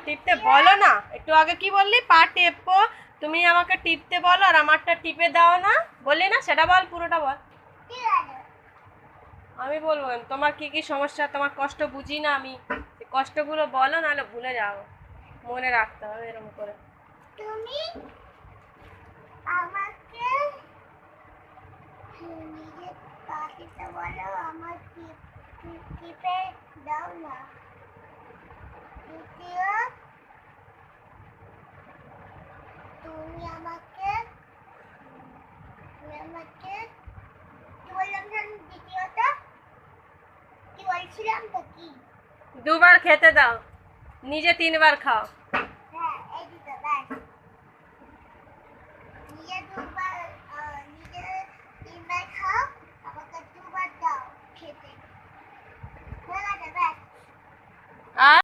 টিপতে বলো না। একটু আগে কি বললি? পা টেপো, তুমি আমাকে টিপতে বলো আর আমারটা টিপে দাও না, বললি না? সেটা বল, পুরোটা বল। আমি বলবো তোমার কি কি সমস্যা, তোমার কষ্ট বুঝি না আমি? কষ্টগুলো বলো, নাহলে ভুলে যাও। মনে রাখতে হবে এরকম করে। তুমি আমাকে নিজের পাখিটা বলো, আমার টিপে দাও না। দ্বিতীয়, তুমি আমাকে কি বললাম জানি? দ্বিতীয়টা কি বলছিলাম তো? কি? দুবার খেতে দাও, নিজে 3বার খাও। হ্যাঁ, এই দুটো ব্যাস। নিজে দুবার, নিজে 3বার খাও, আমাকে 2বার দাও খেতে। হয়ে গেছে, ব্যাস। আর